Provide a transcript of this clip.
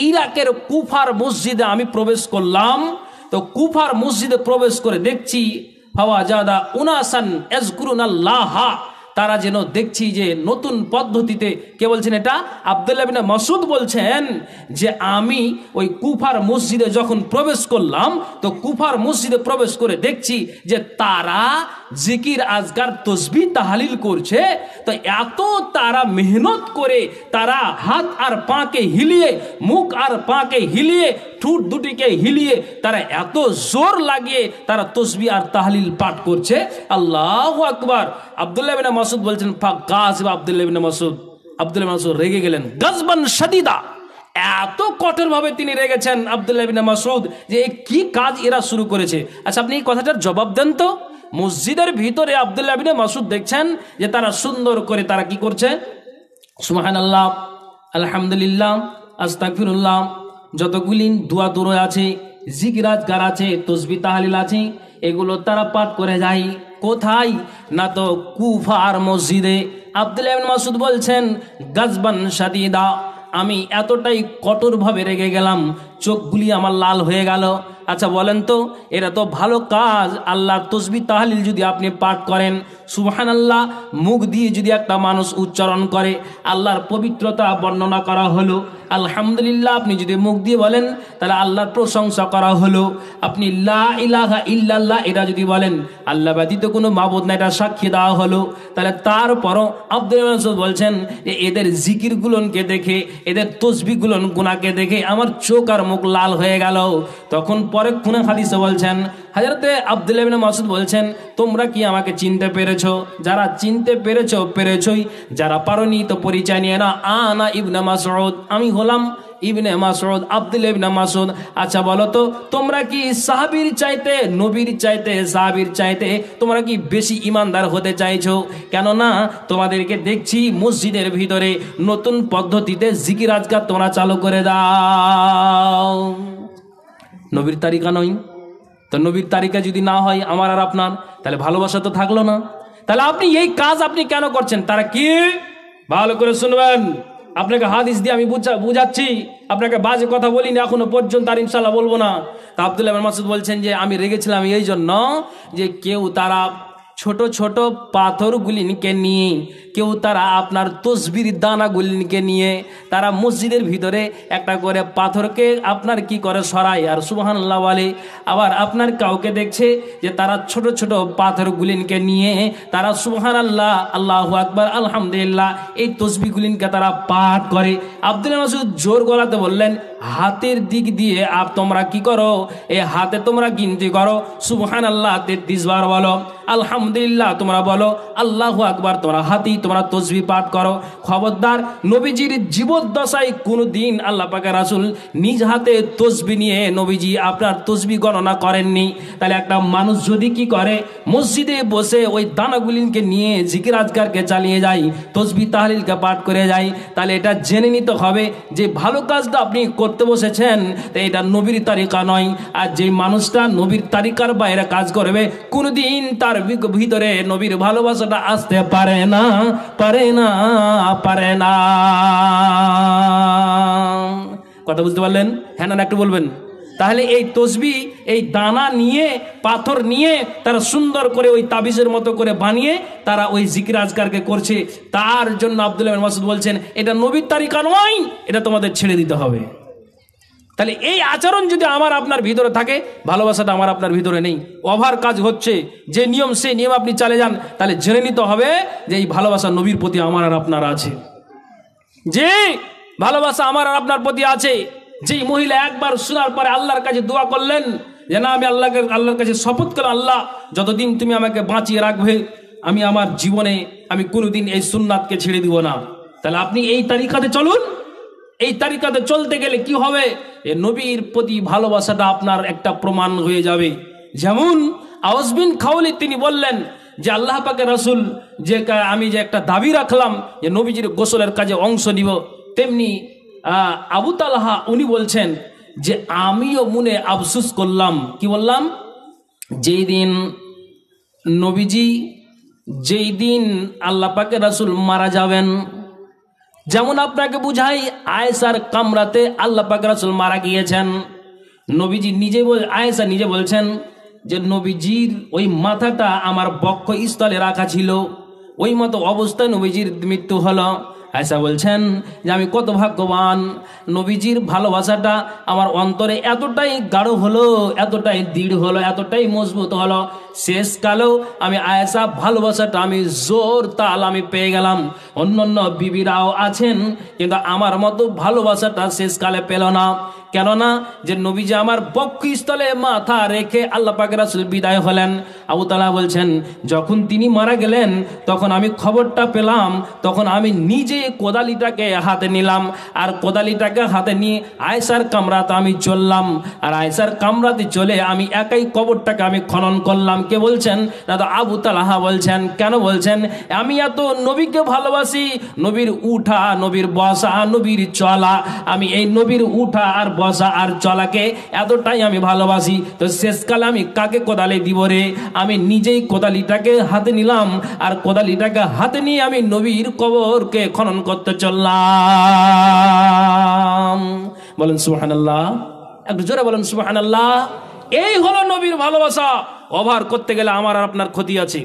ইরাকের কুফার মসজিদে আমি প্রবেশ করলাম। তো কুফার মসজিদে প্রবেশ করে দেখছি ফাওয়াজাদা উনাসান ইয়াজকুরুনাল্লাহ, তারা যেন দেখছি যে নতুন পদ্ধতিতে, কে বলছেন এটা? আব্দুল্লাহ ইবনে মাসউদ বলছেন যে আমি ওই কুফার মসজিদে যখন প্রবেশ করলাম, তো কুফার মসজিদে প্রবেশ করে দেখছি যে তারা জিকির আজকার তসবিহ তাহলিল করছে। তো এত তারা মেহনত করে তারা হাত আর পাকে হিলিয়ে, মুখ আর পাকে হিলিয়ে, ঠোঁট দুটিকে হিলিয়ে তারা এত জোর লাগিয়ে তারা তসবিহ আর তাহলিল পাঠ করছে। আল্লাহু আকবার। আব্দুল্লাহ ইবনে মাসউদ বলছেন ফাগাযিব আব্দুল্লাহ ইবনে মাসউদ, আব্দুল্লাহ ইবনে মাসউদ রেগে গেলেন গাজবান শাদীদা। এত কঠোর ভাবে তিনি রেগেছেন আব্দুল্লাহ ইবনে মাসউদ যে কি কাজ এরা শুরু করেছে। আচ্ছা, আপনি এই কথাটার জবাব দেন তো। মসজিদের ভিতরে আব্দুল্লাহ ইবনে মাসউদ দেখছেন যে তারা সুন্দর করে তারা কি করছে, সুবহানাল্লাহ, আলহামদুলিল্লাহ, আস্তাগফিরুল্লাহ, যতগুলি দোয়া দূরে আছে, জিকির আজকার আছে, তসবিহ তাহলিল আছে, এগুলো তারা পাঠ করে যায়। কোথায়? না তো কুফার মসজিদে। আব্দুল্লাহ ইবনে মাসউদ বলছেন গাজবান শাদীদা, আমি এতটাই কঠোরভাবে রেগে গেলাম, চোখগুলি আমার লাল হয়ে গেল। আচ্ছা বলেন তো, এটা তো ভালো কাজ। আল্লাহর তসবিহ তাহলিল যদি আপনি পাঠ করেন, সুবহানাল্লাহ মুখ দিয়ে যদি একটা মানুষ উচ্চারণ করে, আল্লাহর পবিত্রতা বর্ণনা করা হলো। আলহামদুলিল্লাহ আপনি যদি মুখ দিয়ে বলেন তাহলে আল্লাহর প্রশংসা করা হলো। আপনি লা ইলাহা ইল্লাল্লাহ এটা যদি বলেন, আল্লাহ ব্যতীত কোনো মাবুদ না এটা সাক্ষী দেওয়া হলো। তাহলে তারপরও আব্দুল্লাহ ইবনে মাসউদ বলছেন যে এদের জিকিরগুলোকে দেখে, এদের তসবিহগুলো গুনাহকে দেখে আমার চোখ আর মুখ লাল হয়ে গেল। তখন পরে কোন হাদিসে বলছেন, হযরতে আব্দুল্লাহ ইবনে মাসউদ বলছেন তোমরা কি আমাকে চিনতে পেরেছো? যারা চিনতে পেরেছো পেরেছোই, যারা পারোনি তো পরিচয় নিয়ে না, আনা ইবনে মাসউদ, আমি হলাম ইবনে মাসউদ, আব্দুল্লাহ ইবনে মাসউদ। আচ্ছা বলো তো, তোমরা কি সাহাবীর চাইতে, নবীর চাইতে, সাহাবীর চাইতে তোমরা কি বেশি ইমানদার হতে চাইছো? কেননা তোমাদেরকে দেখছি মসজিদের ভিতরে নতুন পদ্ধতিতে জিকির আজকার তোমরা চালু করে দাও। নবীর তারিকা নয় তো, নবীর তারিকা যদি না হয় আমার আর আপনার, তাহলে ভালোবাসা তো থাকলো না। তাহলে আপনি এই কাজ আপনি কেন করছেন? তারা কি, ভালো করে শুনবেন, আপনাকে হাদিস দিয়ে আমি বুঝাচ্ছি, আপনাকে বাজে কথা বলিনি এখনো পর্যন্ত, আর ইনশাল্লাহ বলবো না। তা আব্দুল্লাহ ইবনে মাসউদ বলছেন যে আমি রেগেছিলাম এই জন্য যে কেউ তারা ছোট ছোট পাথরগুলিকে নিয়ে, কেউ তারা আপনার তসবির দানাগুলিকে নিয়ে তারা মসজিদের ভিতরে একটা করে পাথরকে আপনার কি করে সরায় আর সুবহানাল্লাহ বলে। আবার আপনার কাউকে দেখছে যে তারা ছোট ছোট পাথরগুলিকে নিয়ে তারা সুবহানাল্লাহ, আল্লাহু আকবার, আলহামদুলিল্লাহ এই তসবিহগুলিকে তারা পাঠ করে। আব্দুল্লাহ মাসউদ জোর গলাতে বললেন হাতের দিক দিয়ে তোমরা কি করো, এই হাতে তোমরা গিনতি করো, সুবহানাল্লাহ 33 বার বলো, আলহামদুলিল্লাহ তোমরা বলো, আল্লাহু আকবার তোমরা হাতি তোমরা তসবিহ পাঠ করো। খবরদার, নবীজির জীবদ্দশায় কোনোদিন আল্লাহ পাকের রাসূল নিজ হাতে তসবিহ নিয়ে নবীজি আপনার তসবিহ গণনা করেননি। তাহলে একটা মানুষ যদি কি করে, মসজিদে বসে ওই দানাগুলিকে নিয়ে জিকির আজকারকে চালিয়ে যায়, তসবিহ তাহলিলকে পাঠ করে যায়, তাহলে এটা জেনে নিতে হবে যে ভালো কাজটা আপনি করতে বসেছেন তো এটা নবীর তারিকা নয়। আর যে মানুষটা নবীর তারিকার বাইরে কাজ করবে, কোনোদিন তার ভিতরে নবীর ভালোবাসাটা আসতে পারে না, পারে না, পারে না। কথা বুঝতে পারলেন? হ্যাঁ না একটু বলবেন। তাহলে এই তসবিহ, এই দানা নিয়ে, পাথর নিয়ে তারা সুন্দর করে ওই তাবিজের মতো করে বানিয়ে তারা ওই জিকির আজকারকে করছে। তার জন্য আব্দুল্লাহ ইবনে মাসউদ বলছেন এটা নবীর তারিকা নয়, এটা তোমাদের ছেড়ে দিতে হবে। তাহলে এই আচরণ যদি আমার আপনার ভিতরে থাকে, ভালোবাসাটা আমার আপনার ভিতরে নেই, ওভার কাজ হচ্ছে, যে নিয়ম সেই নিয়ম আপনি চালে যান, তাহলে জেনে নিতে হবে যে এই ভালোবাসা নবীর প্রতি আমার আর আপনার আছে, যে ভালোবাসা আমার আর আপনার প্রতি আছে। যেই মহিলা একবার শোনার পরে আল্লাহর কাছে দোয়া করলেন যে না, আমি আল্লাহর কাছে শপথ করে, আল্লাহ যতদিন তুমি আমাকে বাঁচিয়ে রাখবে আমি আমার জীবনে আমি কোনোদিন এই সুন্নাতকে ছেড়ে দিব না। তাহলে আপনি এই তারিকাতে চলুন। এই তারিকাতে চলতে গেলে কি হবে, এই নবীর প্রতি ভালোবাসাটা আপনার একটা প্রমাণ হয়ে যাবে। যেমন আওস বিন খাওয়ালি তিনি বললেন যে আল্লাহ পাকের রাসূল যে আমি যে একটা দাবি রাখলাম যে নবীজির গোসলের কাজে অংশ নিব, তেমনি আবু তালহা উনি বলছেন যে আমিও মনে আফসোস করলাম। কি বললাম? যেই দিন নবীজি, যেই দিন আল্লাহ পাকের রাসূল মারা যাবেন, যেমন আপনাকে বুঝাই, আয়েশার কামরাতে আল্লাহ পাক রাসূল মারা গিয়েছেন। নবীজি নিজে আয়েশা নিজে বলছেন যে নবীজির ওই মাথাটা আমার বক্ষস্থলে রাখা ছিল, ওই মতো অবস্থায় নবীজির মৃত্যু হলো। আয়েশা বলছেন যে আমি কত ভাগ্যবান, নবীজির ভালোবাসাটা আমার অন্তরে এতটাই গাঢ় হলো, এতটাই দৃঢ় হলো, এতটাই মজবুত হলো, শেষকালেও আমি আয়েশা ভালোবাসাটা আমি জোর তাল আমি পেয়ে গেলাম। অন্যান্য বিবিরাও আছেন কিন্তু আমার মতো ভালোবাসাটা শেষকালে পেল না। কেননা যে নবীজি আমার বক্ষস্থলে মাথা রেখে আল্লাহ পাক রাসূল বিদায় হলেন। আবু তালহা বলছেন যখন তিনি মারা গেলেন তখন আমি খবরটা পেলাম, তখন আমি নিজে কোদালিটাকে হাতে নিলাম, আর কোদালিটাকে হাতে নিয়ে আয়েশার কামরাতে আমি চললাম, আর আয়েশার কামরাতে চলে আমি একাই কবরটাকে আমি খনন করলাম। কে বলছেন? না তো আবু তালহা বলছেন। কেন বলছেন? আমি এত নবীকে ভালোবাসি, নবীর উঠা, নবীর বসা, নবীর চলা, আমি এই নবীর উঠা আর বসা আর চলাকে এতটাই আমি ভালোবাসি, তো শেষকালে আমি কাকে কোদালি দিব রে? আমি নিজেই কোদালিটাকে হাতে নিলাম, আর কোদালিটাকে হাতে নিয়ে আমি নবীর কবরকে খনন করতে চললাম। বলেন সুবহানাল্লাহ, একটু জোরে বলেন সুবহানাল্লাহ। এই হলো নবীর ভালোবাসা। ওভার করতে গেলে আমার আর আপনার ক্ষতি আছে।